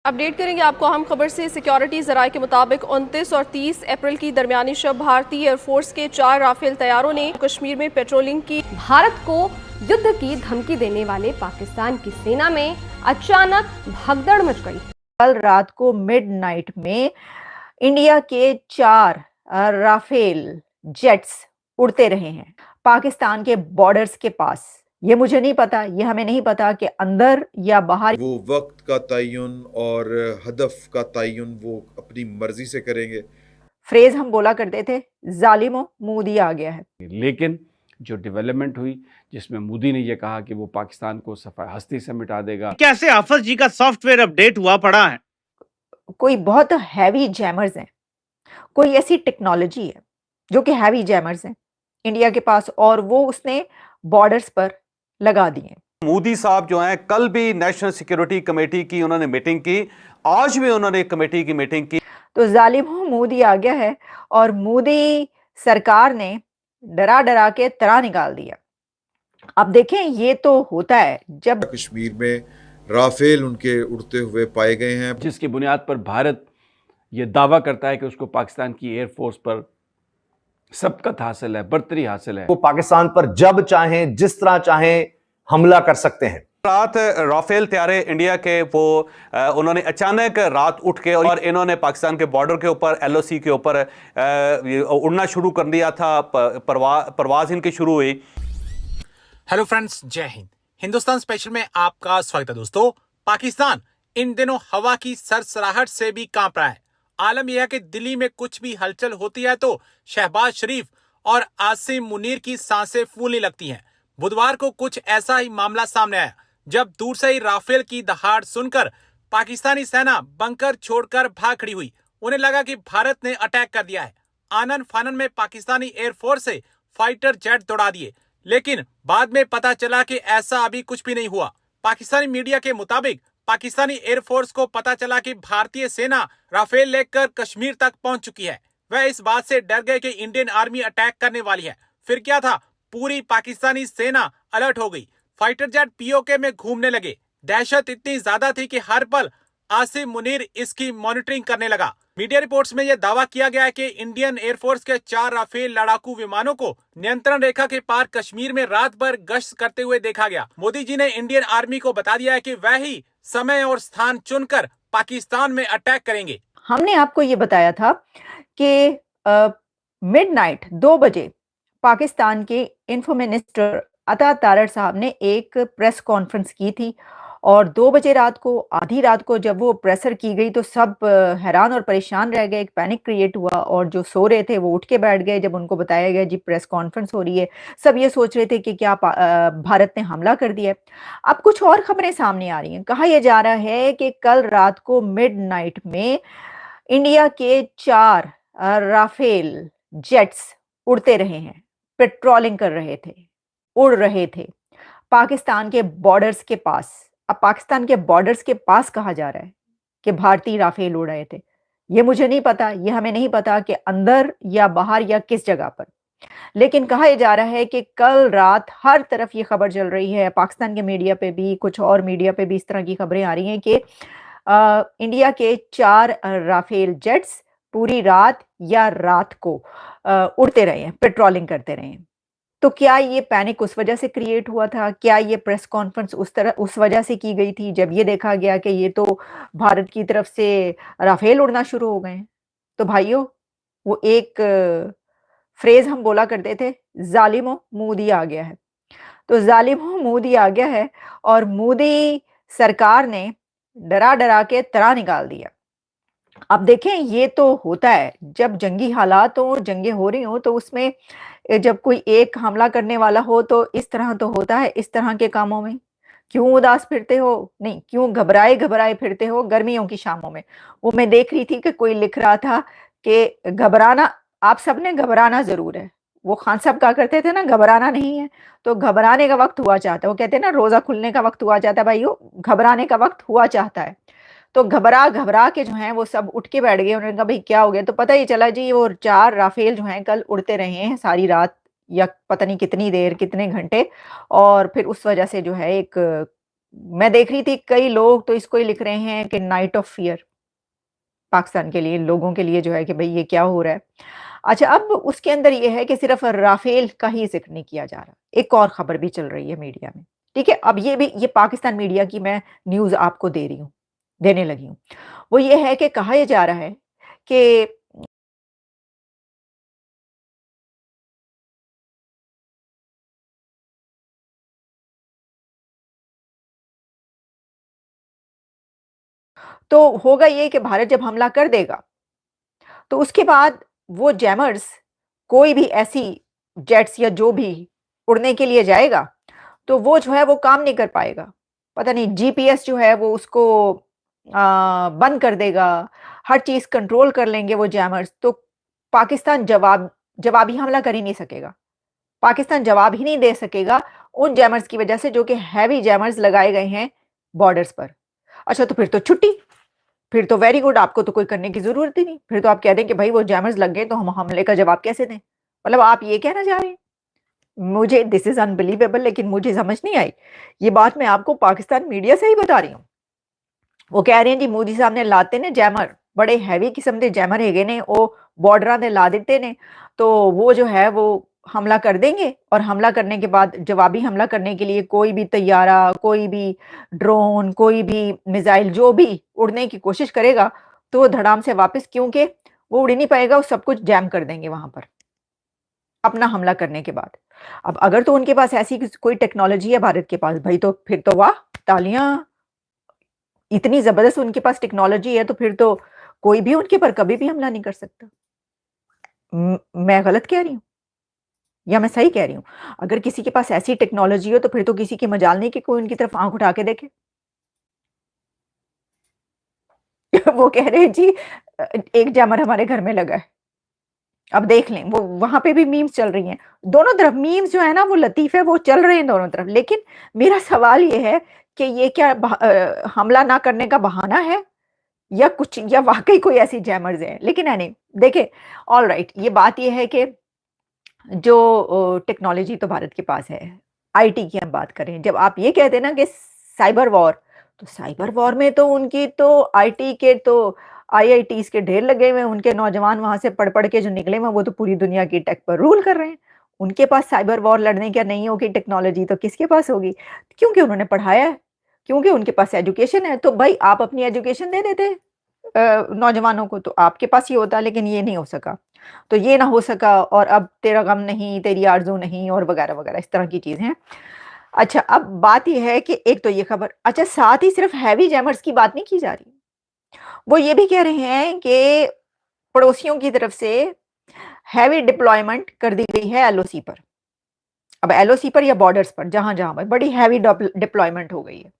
Update करेंगे आपको अहम खबर से। सिक्योरिटी जराये के मुताबिक 29 और 30 अप्रैल की दरमियानी शब भारतीय एयरफोर्स के 4 राफेल तैयारों ने कश्मीर में पेट्रोलिंग की। भारत को युद्ध की धमकी देने वाले पाकिस्तान की सेना में अचानक भगदड़ मच गई। कल रात को मिडनाइट में इंडिया के 4 राफेल जेट्स उड़ते रहे हैं पाकिस्तान के बॉर्डर्स के पास। ये मुझे नहीं पता, ये हमें नहीं पता कि अंदर या बाहर। वो वक्त का तयन और हदफ का तयन वो अपनी मर्जी से करेंगे। फ्रेज हम बोला करते थे, जालिमो मोदी आ गया है। लेकिन जो डेवलपमेंट हुई जिसमें मोदी ने यह कहा कि वो पाकिस्तान को सफाई हस्ती से मिटा देगा। कैसे हाफिज जी का सॉफ्टवेयर अपडेट हुआ पड़ा है। कोई बहुत हैवी जैमर्स हैं, कोई ऐसी टेक्नोलॉजी है जो कि हैवी जैमर्स हैं इंडिया के पास, और वो उसने बॉर्डर्स पर लगा दिए। मोदी साहब जो हैं, कल भी नेशनल सिक्योरिटी कमेटी की उन्होंने मीटिंग की, आज भी उन्होंने कमेटी की मीटिंग की। तो जालिम मोदी आ गया है और मोदी सरकार ने डरा डरा के तरा निकाल दिया। अब देखें, ये तो होता है जब कश्मीर में राफेल उनके उड़ते हुए पाए गए हैं, जिसकी बुनियाद पर भारत ये दावा करता है कि उसको पाकिस्तान की एयरफोर्स पर सबकत हासिल है, बर्तरी हासिल है। वो पाकिस्तान पर जब चाहें जिस तरह चाहें हमला कर सकते हैं। रात राफेल त्यारे इंडिया के वो उन्होंने अचानक रात उठ के और इन्होंने पाकिस्तान के बॉर्डर के ऊपर LOC के ऊपर उड़ना शुरू कर दिया था। परवाज इनकी शुरू हुई। हेलो फ्रेंड्स, जय हिंद। हिंदुस्तान स्पेशल में आपका स्वागत है। दोस्तों, पाकिस्तान इन दिनों हवा की सरसराहट से भी कांप रहा है। आलम यह है कि दिल्ली में कुछ भी हलचल होती है तो शहबाज शरीफ और आसिम मुनीर की सांसें फूलने लगती हैं। बुधवार को कुछ ऐसा ही मामला सामने आया जब दूर से ही राफेल की दहाड़ सुनकर पाकिस्तानी सेना बंकर छोड़कर भाग खड़ी हुई। उन्हें लगा कि भारत ने अटैक कर दिया है। आनन फानन में पाकिस्तानी एयरफोर्स से फाइटर जेट दौड़ा दिए, लेकिन बाद में पता चला कि ऐसा अभी कुछ भी नहीं हुआ। पाकिस्तानी मीडिया के मुताबिक पाकिस्तानी एयरफोर्स को पता चला कि भारतीय सेना राफेल लेकर कश्मीर तक पहुंच चुकी है। वह इस बात से डर गए कि इंडियन आर्मी अटैक करने वाली है। फिर क्या था, पूरी पाकिस्तानी सेना अलर्ट हो गई। फाइटर जेट POK में घूमने लगे। दहशत इतनी ज्यादा थी कि हर पल आसिम मुनीर इसकी मॉनिटरिंग करने लगा। मीडिया रिपोर्ट्स में यह दावा किया गया है कि इंडियन एयरफोर्स के 4 राफेल लड़ाकू विमानों को नियंत्रण रेखा के पार कश्मीर में रात भर गश्त करते हुए देखा गया। मोदी जी ने इंडियन आर्मी को बता दिया है कि वह ही समय और स्थान चुनकर पाकिस्तान में अटैक करेंगे। हमने आपको ये बताया था कि मिडनाइट 2 बजे पाकिस्तान के इंफो मिनिस्टर अता तारड़ साहब ने एक प्रेस कॉन्फ्रेंस की थी, और 2 बजे रात को, आधी रात को जब वो प्रेसर की गई तो सब हैरान और परेशान रह गए। एक पैनिक क्रिएट हुआ और जो सो रहे थे वो उठ के बैठ गए जब उनको बताया गया जी प्रेस कॉन्फ्रेंस हो रही है। सब ये सोच रहे थे कि क्या भारत ने हमला कर दिया है। अब कुछ और खबरें सामने आ रही हैं। कहा यह जा रहा है कि कल रात को मिडनाइट में इंडिया के 4 राफेल जेट्स उड़ते रहे हैं, पेट्रोलिंग कर रहे थे, उड़ रहे थे पाकिस्तान के बॉर्डर्स के पास। अब पाकिस्तान के बॉर्डर्स के पास कहा जा रहा है कि भारतीय राफेल उड़ रहे थे। ये मुझे नहीं पता, ये हमें नहीं पता कि अंदर या बाहर या किस जगह पर, लेकिन कहा यह जा रहा है कि कल रात हर तरफ ये खबर चल रही है। पाकिस्तान के मीडिया पे भी, कुछ और मीडिया पे भी इस तरह की खबरें आ रही हैं कि इंडिया के 4 राफेल जेट्स पूरी रात या रात को उड़ते रहे हैं, पेट्रोलिंग करते रहे हैं। तो क्या ये पैनिक उस वजह से क्रिएट हुआ था? क्या ये प्रेस कॉन्फ्रेंस उस वजह से की गई थी जब ये देखा गया कि ये तो भारत की तरफ से राफेल उड़ना शुरू हो गए हैं? तो भाइयों, वो एक फ्रेज हम बोला करते थे, जालिमो मोदी आ गया है। तो जालिमो मोदी आ गया है और मोदी सरकार ने डरा डरा के तरा निकाल दिया। अब देखें, ये तो होता है जब जंगी हालात हो, जंगें हो रही हो, तो उसमें जब कोई एक हमला करने वाला हो तो इस तरह तो होता है। इस तरह के कामों में क्यों उदास फिरते हो, नहीं क्यों घबराए घबराए फिरते हो गर्मियों की शामों में? वो मैं देख रही थी कि कोई लिख रहा था कि घबराना, आप सबने घबराना जरूर है। वो खान साहब कहा करते थे ना, घबराना नहीं है तो घबराने का वक्त हुआ चाहता है। वो कहते हैं ना, रोजा खुलने का वक्त हुआ चाहता है। भाइयों, घबराने का वक्त हुआ चाहता है। तो घबरा घबरा के जो हैं वो सब उठ के बैठ गए। उन्होंने कहा भाई क्या हो गया? तो पता ही चला जी, वो 4 राफेल जो हैं कल उड़ते रहे हैं सारी रात, या पता नहीं कितनी देर, कितने घंटे, और फिर उस वजह से जो है एक मैं देख रही थी कई लोग तो इसको ही लिख रहे हैं कि नाइट ऑफ फियर पाकिस्तान के लिए, लोगों के लिए जो है कि भाई ये क्या हो रहा है। अच्छा, अब उसके अंदर ये है कि सिर्फ राफेल का ही जिक्र नहीं किया जा रहा, एक और खबर भी चल रही है मीडिया में। ठीक है, अब ये पाकिस्तान मीडिया की मैं न्यूज़ आपको देने लगी हूँ। वो ये है कि कहा यह जा रहा है कि तो होगा ये कि भारत जब हमला कर देगा, तो उसके बाद वो जैमर्स कोई भी ऐसी जेट्स या जो भी उड़ने के लिए जाएगा, तो वो जो है वो काम नहीं कर पाएगा। पता नहीं जीपीएस जो है वो उसको बंद कर देगा, हर चीज़ कंट्रोल कर लेंगे वो जैमर्स, तो पाकिस्तान जवाबी हमला कर ही नहीं सकेगा। पाकिस्तान जवाब ही नहीं दे सकेगा उन जैमर्स की वजह से जो कि हैवी जैमर्स लगाए गए हैं बॉर्डर्स पर। अच्छा, तो फिर तो छुट्टी, फिर तो वेरी गुड, आपको तो कोई करने की ज़रूरत ही नहीं। फिर तो आप कह दें कि भाई वो जैमर्स लग गए तो हम हमले का जवाब कैसे दें? मतलब आप ये कहना चाह रहे हैं? मुझे दिस इज़ अनबिलीवेबल, लेकिन मुझे समझ नहीं आई। ये बात मैं आपको पाकिस्तान मीडिया से ही बता रही हूँ। वो कह रहे हैं जी मोदी साहब ने लाते ने जैमर, बड़े हैवी किस्म के जैमर हैगे ने, वो बॉर्डरां ते ला दिते ने, तो वो जो है वो हमला कर देंगे और हमला करने के बाद जवाबी हमला करने के लिए कोई भी तैयारा, कोई भी ड्रोन, कोई भी मिसाइल जो भी उड़ने की कोशिश करेगा, तो वो धड़ाम से वापस, क्योंकि वो उड़ ही नहीं पाएगा, वो सब कुछ जैम कर देंगे वहां पर अपना हमला करने के बाद। अब अगर तो उनके पास ऐसी कोई टेक्नोलॉजी है भारत के पास, भाई तो फिर तो वाह, तालियां, इतनी जबरदस्त उनके पास टेक्नोलॉजी है, तो फिर तो कोई भी उनके पर कभी भी हमला नहीं कर सकता। मैं गलत कह रही हूँ या मैं सही कह रही हूँ? अगर किसी के पास ऐसी टेक्नोलॉजी हो तो फिर तो किसी की मजाल नहीं कि कोई उनकी तरफ आंख उठा के देखे। वो कह रहे हैं जी एक जैमर हमारे घर में लगा है। अब देख लें, वो वहां पे भी मीम्स चल रही हैं दोनों तरफ। मीम्स जो है ना वो लतीफ है, वो चल रहे हैं दोनों तरफ। लेकिन मेरा सवाल ये है कि ये क्या हमला ना करने का बहाना है या कुछ, या वाकई कोई ऐसी जैमर्स है? लेकिन नहीं, देखे, ऑल राइट, ये बात ये है कि जो टेक्नोलॉजी तो भारत के पास है, आईटी की हम बात करें, जब आप ये कहते हैं ना कि साइबर वॉर, तो साइबर वॉर में तो उनकी तो आईटी के तो आईआईटीज के ढेर लगे हुए हैं, उनके नौजवान वहां से पढ़ पढ़ के जो निकले हुए वो तो पूरी दुनिया की टेक पर रूल कर रहे हैं। उनके पास साइबर वॉर लड़ने क्या नहीं होगी टेक्नोलॉजी, तो किसके पास होगी? क्योंकि उन्होंने पढ़ाया है, क्योंकि उनके पास एजुकेशन है। तो भाई आप अपनी एजुकेशन दे देते नौजवानों को, तो आपके पास ये होता, लेकिन ये नहीं हो सका। तो ये ना हो सका, और अब तेरा गम नहीं, तेरी आरज़ू नहीं, और वगैरह वगैरह इस तरह की चीज़ें हैं। अच्छा, अब बात ये है कि एक तो ये खबर, अच्छा साथ ही सिर्फ हैवी जैमर्स की बात नहीं की जा रही, वो ये भी कह रहे हैं कि पड़ोसियों की तरफ से हैवी डिप्लॉयमेंट कर दी गई है एलओसी पर। अब एलओसी पर या बॉर्डर्स पर, जहां जहां पर बड़ी हैवी डिप्लॉयमेंट हो गई है।